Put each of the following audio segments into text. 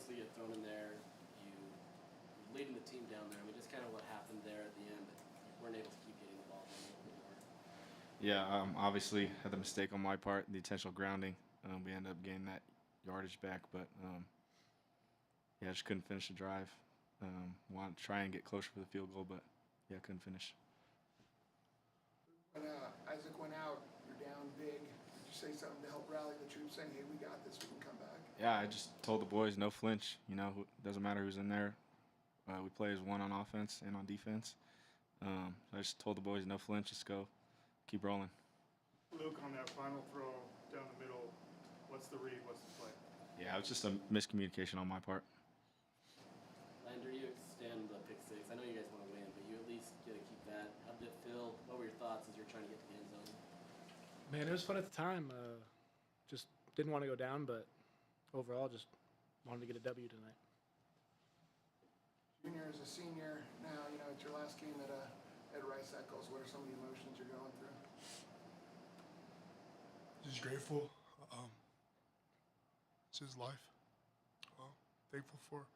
obviously get thrown in there. You're leading the team down there. I mean, just kind of what happened there at the end. You weren't able to keep getting the ball down a little bit more. Yeah, obviously had the mistake on my part, the intentional grounding. We ended up getting that yardage back, but yeah, I just couldn't finish the drive. Wanted to try and get closer for the field goal, but yeah, couldn't finish. When Isaac went out, you're down big. Did you say something to help rally the troops, saying, "Hey, we got this. We can come back"? Yeah, I just told the boys no flinch. You know, doesn't matter who's in there. We play as one on offense and on defense. So I just told the boys no flinch. Just go, keep rolling. Luke, on that final throw down the middle, what's the read? What's the play? Yeah, it was just a miscommunication on my part. Lander, you extend the pick six. I know you guys want to win, but you at least get to keep that. How did it feel? What were your thoughts as you're trying to get to the end zone? Man, it was fun at the time. Just didn't want to go down, but overall just wanted to get a W tonight. Junior is a senior now. You know, it's your last game at Rice Eccles. What are some of the emotions you're going through? Just grateful. It's his life. Thankful for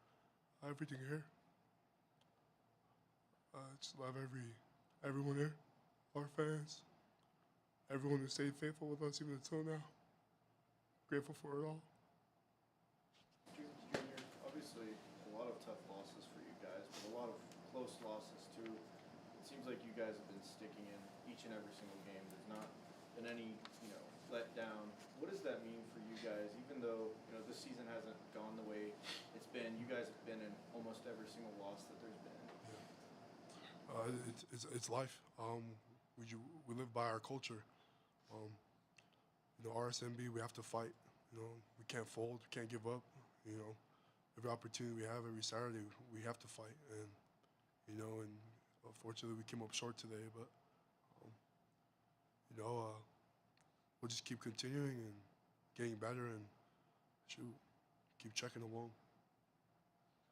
everything here. Just love everyone here, our fans, everyone who stayed faithful with us even until now. Grateful for it all. Junior, obviously a lot of tough losses for you guys, but a lot of close losses too. It seems like you guys have been sticking in each and every single game. There's not been any, let down. What does that mean for you guys? Even though, this season hasn't gone the way it's been, you guys have been in almost every single loss that there's been. Yeah. It's life. We live by our culture. RSMB, we have to fight. We can't fold, we can't give up. Every opportunity we have, every Saturday, we have to fight. And unfortunately, we came up short today. But we'll just keep continuing and getting better and keep checking the wall.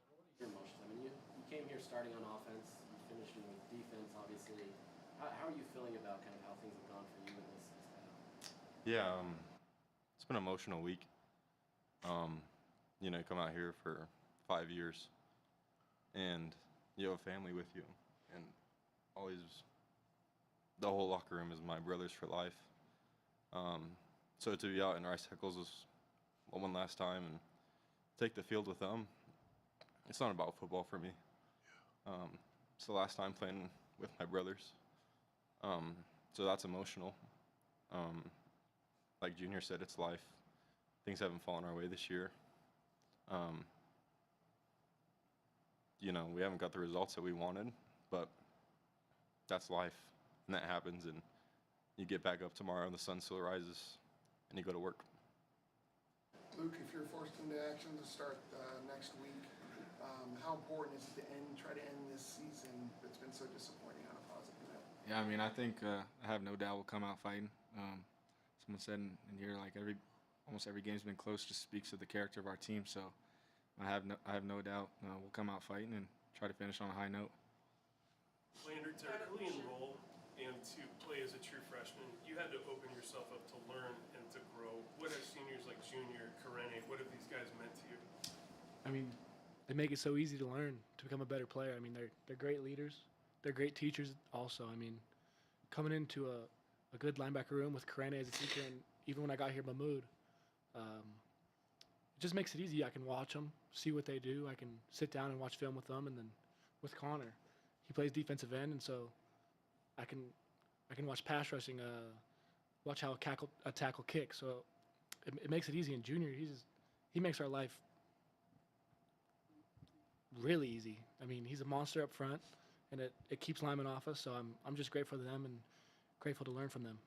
What are your emotions? I mean, you came here starting on offense. You finished with defense, obviously. How are you feeling about kind of how things have gone for you in this battle? Yeah, it's been an emotional week. You come out here for 5 years, and you have a family with you, and always the whole locker room is my brothers for life. So to be out in Rice Eccles was one last time and take the field with them. It's not about football for me. It's the last time playing with my brothers. So that's emotional. Like Junior said, it's life. Things haven't fallen our way this year. We haven't got the results that we wanted, but that's life, and that happens, and you get back up tomorrow and the sun still rises, and you go to work. Luke, if you're forced into action to start next week, how important is it to try to end this season that's been so disappointing on a positive note? Yeah, I mean, I think I have no doubt we'll come out fighting. Someone said in here, like almost every game's been close, just speaks to the character of our team. So I have no doubt we'll come out fighting and try to finish on a high note. Lander, to early enroll and to play as a true freshman, you had to open yourself up to learn and to grow. What have seniors like Junior, Karene, what have these guys meant to you? I mean, they make it so easy to learn, to become a better player. I mean, they're great leaders. They're great teachers also. I mean, coming into a good linebacker room with Karene as a teacher, and even when I got here, Mahmoud, it just makes it easy. I can watch them, see what they do. I can sit down and watch film with them, and then with Connor, he plays defensive end, and so I can watch pass rushing, watch how a tackle kicks. So it makes it easy. And Junior, he makes our life really easy. I mean, he's a monster up front, and it keeps linemen off us. So I'm just grateful to them and grateful to learn from them.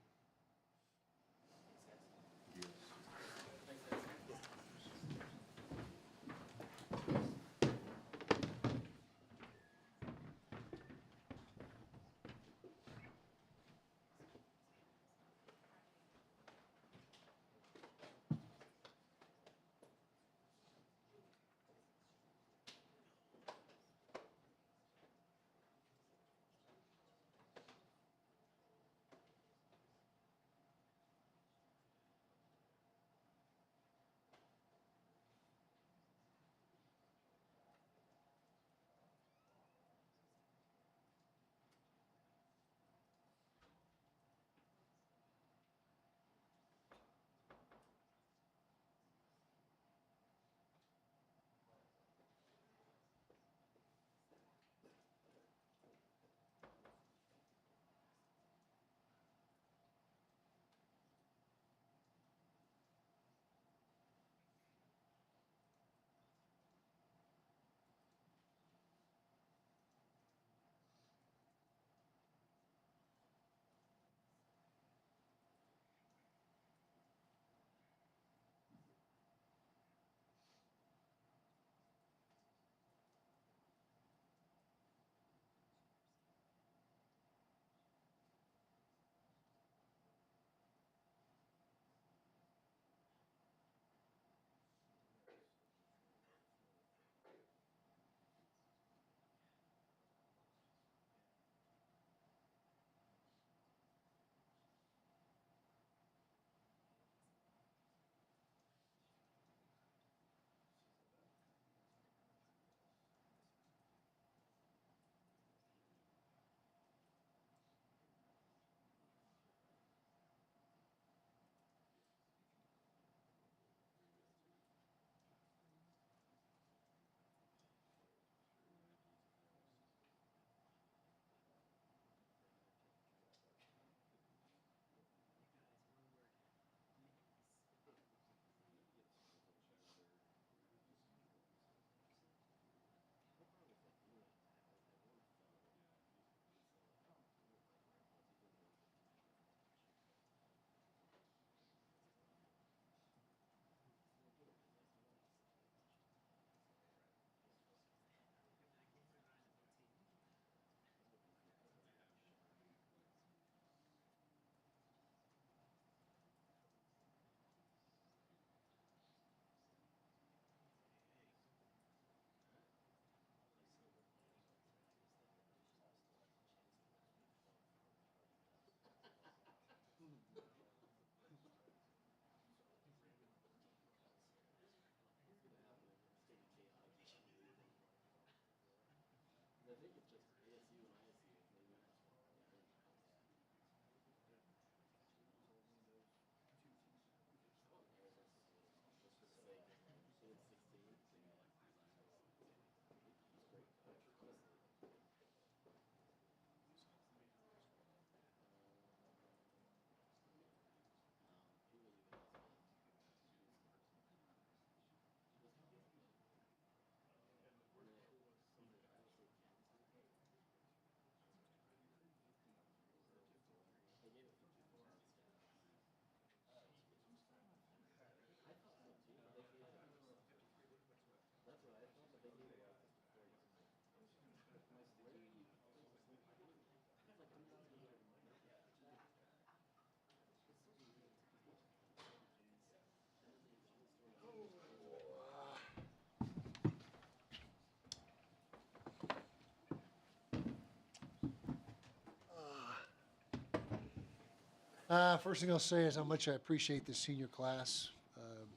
First thing I'll say is how much I appreciate this senior class.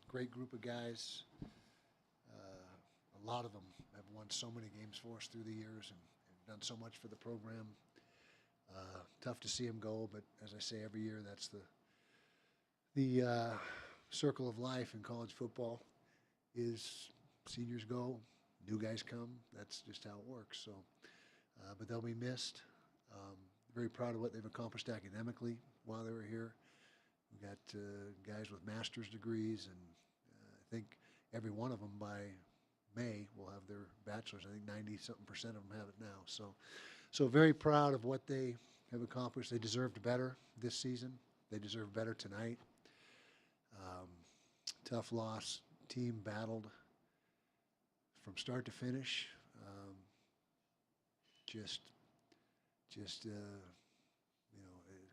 Great group of guys. A lot of them have won so many games for us through the years and done so much for the program. Tough to see them go, but as I say every year, that's the circle of life in college football. Is seniors go, new guys come. That's just how it works. So, but they'll be missed. Very proud of what they've accomplished academically while they were here. We got guys with master's degrees, and I think every one of them by May will have their bachelor's. I think 90-something% of them have it now. So very proud of what they have accomplished. They deserved better this season. They deserve better tonight. Tough loss. Team battled from start to finish.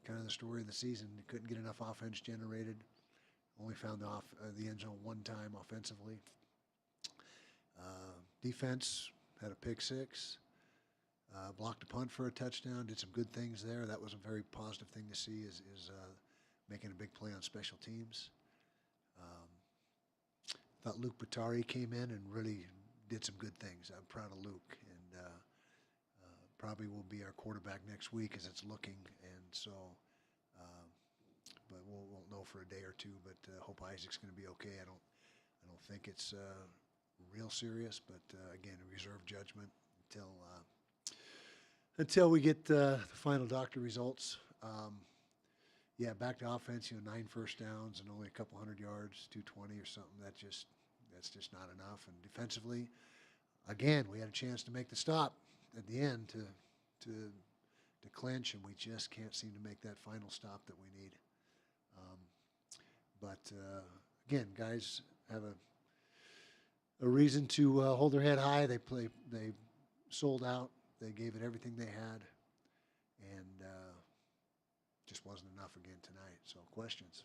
Kind of the story of the season. Couldn't get enough offense generated. Only found the end zone one time offensively. Defense had a pick six. Blocked a punt for a touchdown. Did some good things there. That was a very positive thing to see. Is making a big play on special teams. Thought Luke Bottari came in and really did some good things. I'm proud of Luke, and probably will be our quarterback next week as it's looking. And so, but we'll know for a day or two. But hope Isaac's going to be okay. I don't think it's real serious, but again, reserve judgment until we get the final doctor results. Yeah, back to offense. 9 first downs and only a couple hundred yards, 220 or something. That's just not enough. And defensively, again, we had a chance to make the stop at the end to clinch, and we just can't seem to make that final stop that we need. But again, guys have a reason to hold their head high. They sold out. They gave it everything they had, and just wasn't enough again tonight. So questions.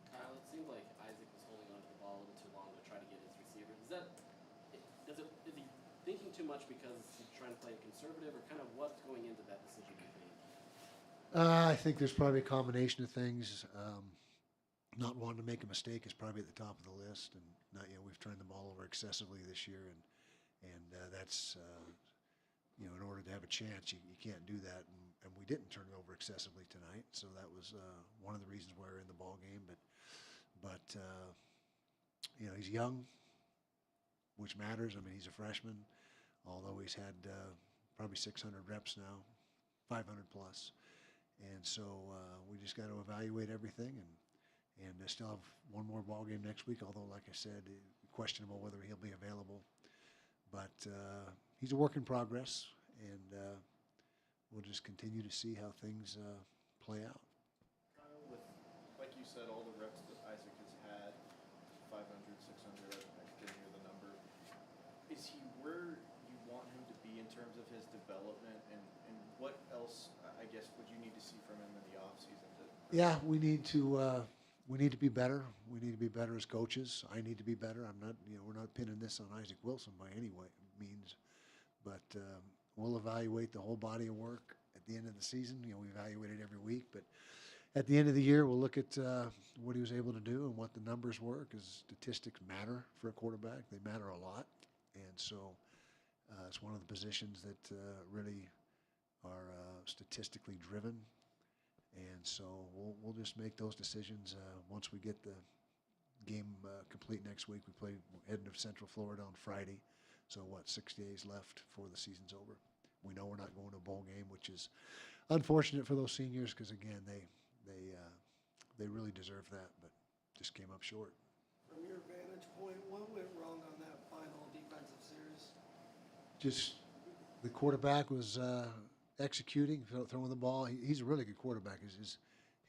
Kyle, it seemed like Isaac was holding on to the ball a little too long to try to get his receiver. Is he thinking too much because he's trying to play conservative, or kind of what's going into that decision, you think? I think there's probably a combination of things. Not wanting to make a mistake is probably at the top of the list, and we've turned the ball over excessively this year, and that's in order to have a chance, you can't do that, and we didn't turn it over excessively tonight. So that was one of the reasons why we're in the ball game. But he's young, which matters. I mean, he's a freshman, although he's had probably 600 reps now, 500 plus. And so we just got to evaluate everything, and still have one more ball game next week. Although, like I said, questionable whether he'll be available. But he's a work in progress, and we'll just continue to see how things play out. With, like you said, all the reps that Isaac has had, 500, 600, I didn't hear the number. Is he where you want him to be in terms of his development, and what else, I guess, would you need to see from him in the offseason? Yeah, we need to be better. We need to be better as coaches. I need to be better. I'm not, we're not pinning this on Isaac Wilson by any means, but we'll evaluate the whole body of work at the end of the season. We evaluate it every week, but at the end of the year, we'll look at what he was able to do and what the numbers were, because statistics matter for a quarterback. They matter a lot, and so it's one of the positions that really are statistically driven. And so we'll just make those decisions once we get the game complete next week. We play heading to Central Florida on Friday. So 6 days left before the season's over. We know we're not going to a bowl game, which is unfortunate for those seniors, because again, they really deserve that, but just came up short. From your vantage point, what went wrong on that final defensive series? Just the quarterback was executing, throwing the ball. He's a really good quarterback.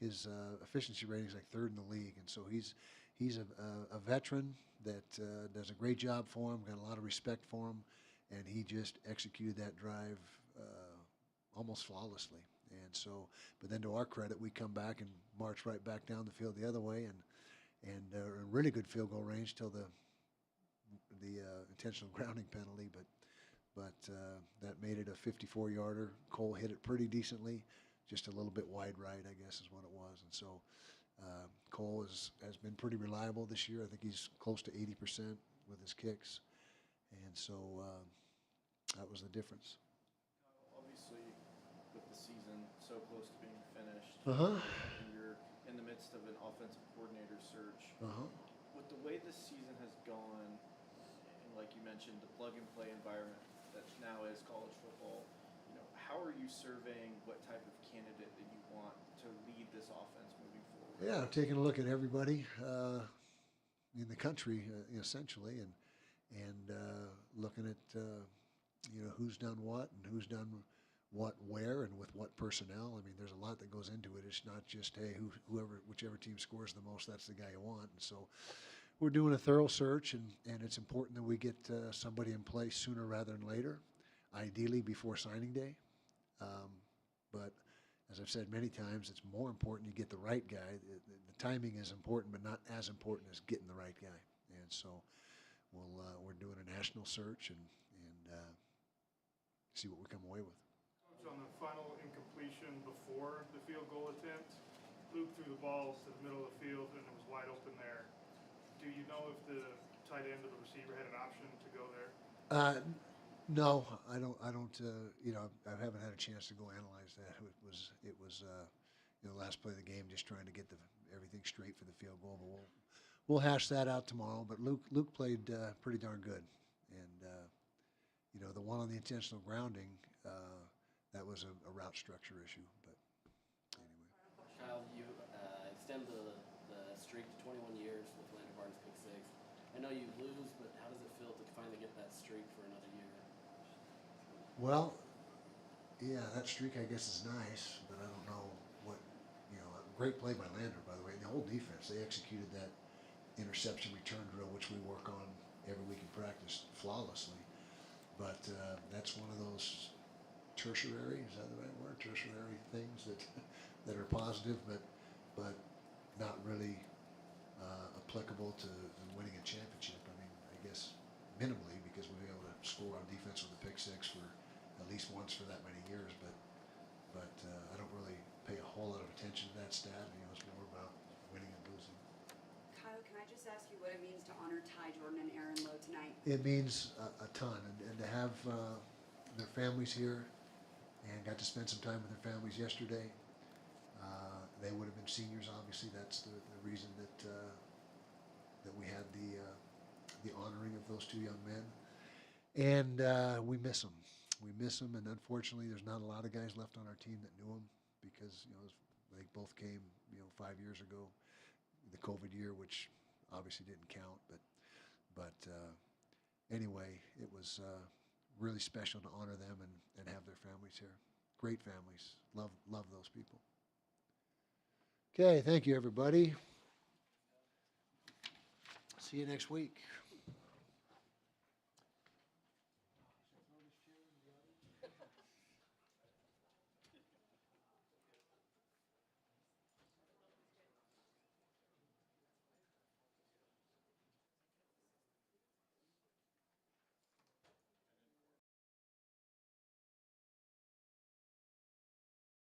His efficiency rating is like 3rd in the league, and so he's a veteran that does a great job for him. Got a lot of respect for him, and he just executed that drive almost flawlessly. And so, but then to our credit, we come back and march right back down the field the other way, and a really good field goal range till the intentional grounding penalty, but that made it a 54-yarder. Cole hit it pretty decently. just a little bit wide right, I guess is what it was. And so Cole has been pretty reliable this year. I think he's close to 80% with his kicks. And so that was the difference. Obviously, with the season so close to being finished, Uh-huh. and you're in the midst of an offensive coordinator search. Uh-huh. With the way this season has gone, and like you mentioned, the plug-and-play environment that now is college football, how are you surveying what type of candidate that you want to lead this offense moving forward? Yeah, taking a look at everybody in the country, essentially, and looking at who's done what and who's done what where and with what personnel. I mean, there's a lot that goes into it. It's not just, hey, whichever team scores the most, that's the guy you want. And so we're doing a thorough search, and it's important that we get somebody in place sooner rather than later, ideally before signing day. But as I've said many times, it's more important you get the right guy. The timing is important, but not as important as getting the right guy. And so we're doing a national search and see what we come away with. Coach, on the final incompletion before the field goal attempt, Luke threw the balls to the middle of the field and it was wide open there. Do you know if the tight end or the receiver had an option to go there? No, I don't. I haven't had a chance to go analyze that. It was last play of the game, just trying to get everything straight for the field goal. But we'll hash that out tomorrow. But Luke played pretty darn good, and the one on the intentional grounding, that was a route structure issue. But anyway, Kyle, you extend the streak to 21 years with Landon Barton's pick six. I know you lose, but how does it feel to finally get that streak for another year? well, yeah, that streak I guess is nice, but I don't know what great play by Lander, by the way. And the whole defense, they executed that interception return drill, which we work on every week in practice flawlessly. But that's one of those tertiary, is that the right word? Tertiary things that are positive, but not really applicable to winning a championship. I mean, I guess minimally, because we'll be able to score on defense with a pick six for at least once for that many years. But I don't really pay a whole lot of attention to that stat. It's more about winning and losing. Kyle, can I just ask you what it means to honor Ty Jordan and Aaron Lowe tonight? It means a ton, and to have their families here, and got to spend some time with their families yesterday. They would have been seniors, obviously. That's the reason that we had the honoring of those two young men, and we miss them. We miss them, and unfortunately, there's not a lot of guys left on our team that knew them because they both came 5 years ago, the COVID year, which obviously didn't count, but anyway, it was really special to honor them and have their families here. Great families. Love those people. Okay, thank you, everybody. See you next week.